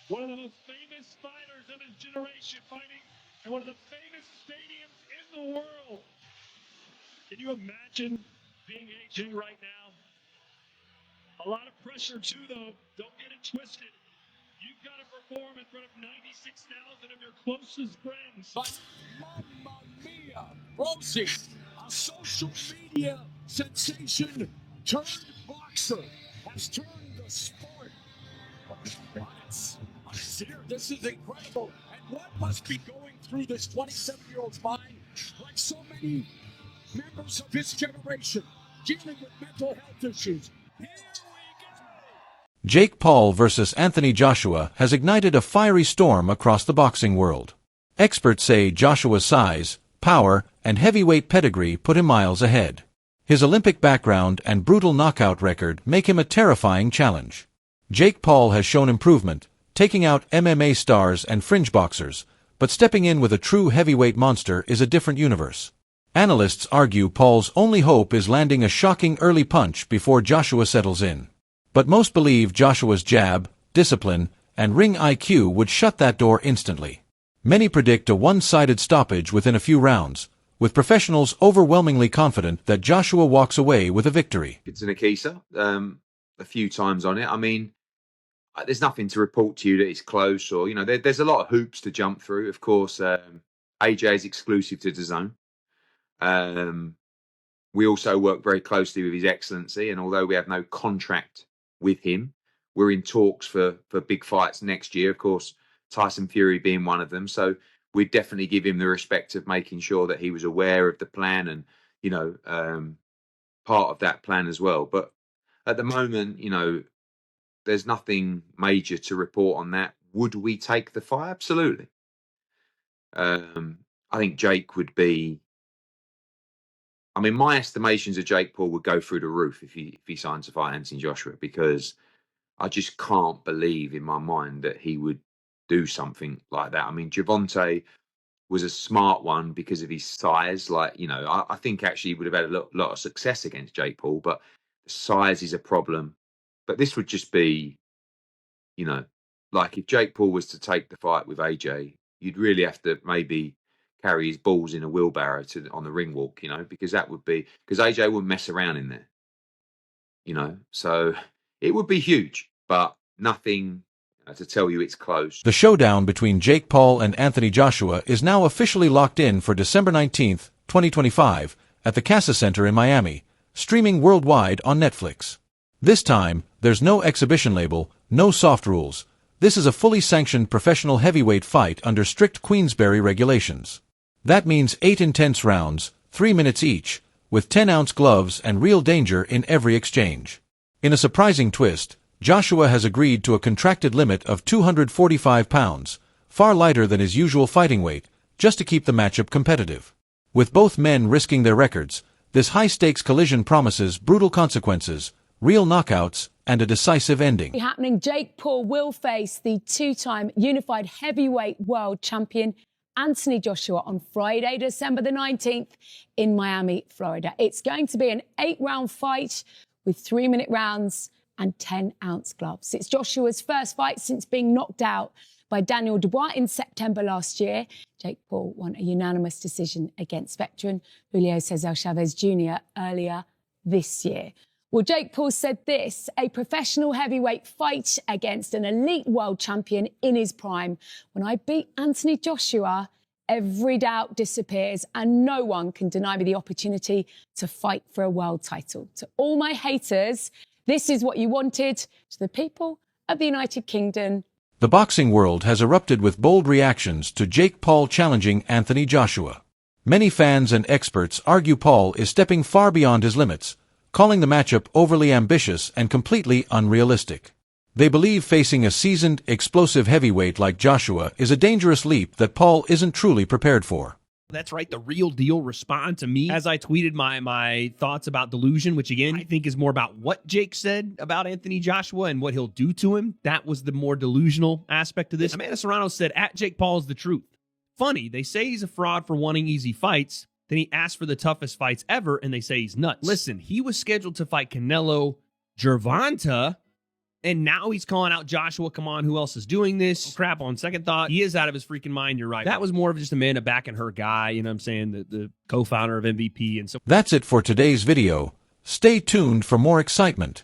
one of the most famous fighters of his generation, fighting in one of the famous stadiums in the world. Can you imagine being AJ right now? A lot of pressure too, though. Don't get it twisted. You've got to perform in front of 96,000 of your closest friends. But mamma mia, Rosie, a social media sensation turned boxer, has turned the sport. This is incredible. And what must be going through this 27-year-old's mind, like so many members of his generation, dealing with mental health issues. Here we go. Jake Paul versus Anthony Joshua has ignited a fiery storm across the boxing world. Experts say Joshua's size, power, and heavyweight pedigree put him miles ahead. His Olympic background and brutal knockout record make him a terrifying challenge. Jake Paul has shown improvement, taking out MMA stars and fringe boxers, but stepping in with a true heavyweight monster is a different universe. Analysts argue Paul's only hope is landing a shocking early punch before Joshua settles in. But most believe Joshua's jab, discipline, and ring IQ would shut that door instantly. Many predict a one-sided stoppage within a few rounds, with professionals overwhelmingly confident that Joshua walks away with a victory. It's an Akisa, a few times on it. I mean, there's nothing to report to you that it's close, or there's a lot of hoops to jump through. Of course, AJ is exclusive to DAZN. We also work very closely with His Excellency, and although we have no contract with him, we're in talks for big fights next year. Of course, Tyson Fury being one of them. So we'd definitely give him the respect of making sure that he was aware of the plan and part of that plan as well. But at the moment, there's nothing major to report on that. Would we take the fight? Absolutely. I think Jake would be. I mean, my estimations of Jake Paul would go through the roof if he signs to fight Anthony Joshua, because I just can't believe in my mind that he would do something like that. I mean, Gervonta was a smart one because of his size. I think actually he would have had a lot of success against Jake Paul, but the size is a problem. But this would just be, like if Jake Paul was to take the fight with AJ, you'd really have to maybe carry his balls in a wheelbarrow on the ring walk, because AJ wouldn't mess around in there, so it would be huge, but nothing to tell you it's close. The showdown between Jake Paul and Anthony Joshua is now officially locked in for December 19th, 2025, at the Casa Center in Miami, streaming worldwide on Netflix. This time, there's no exhibition label, no soft rules. This is a fully sanctioned professional heavyweight fight under strict Queensberry regulations. That means 8 intense rounds, 3 minutes each, with 10-ounce gloves and real danger in every exchange. In a surprising twist, Joshua has agreed to a contracted limit of 245 pounds, far lighter than his usual fighting weight, just to keep the matchup competitive. With both men risking their records, this high-stakes collision promises brutal consequences, real knockouts, and a decisive ending. Happening, Jake Paul will face the two-time unified heavyweight world champion Anthony Joshua on Friday, December the 19th in Miami, Florida. It's going to be an 8-round fight with 3-minute rounds and 10-ounce gloves. It's Joshua's first fight since being knocked out by Daniel Dubois in September last year. Jake Paul won a unanimous decision against veteran Julio Cesar Chavez Jr. earlier this year. Well, Jake Paul said this: a professional heavyweight fight against an elite world champion in his prime. When I beat Anthony Joshua, every doubt disappears and no one can deny me the opportunity to fight for a world title. To all my haters, this is what you wanted. To the people of the United Kingdom. The boxing world has erupted with bold reactions to Jake Paul challenging Anthony Joshua. Many fans and experts argue Paul is stepping far beyond his limits, calling the matchup overly ambitious and completely unrealistic. They believe facing a seasoned, explosive heavyweight like Joshua is a dangerous leap that Paul isn't truly prepared for. That's right, the real deal respond to me as I tweeted my thoughts about delusion, which again, I think is more about what Jake said about Anthony Joshua and what he'll do to him. That was the more delusional aspect of this. Amanda Serrano said, at Jake Paul is the truth. Funny, they say he's a fraud for wanting easy fights. Then he asked for the toughest fights ever, and they say he's nuts. Listen, he was scheduled to fight Canelo. Gervonta And now he's calling out Joshua. Come on, who else is doing this? Oh, crap, on second thought, he is out of his freaking mind. You're right. That was more of just Amanda backing her guy, you know what I'm saying? The co-founder of MVP. And so That's it for today's video. Stay tuned for more excitement.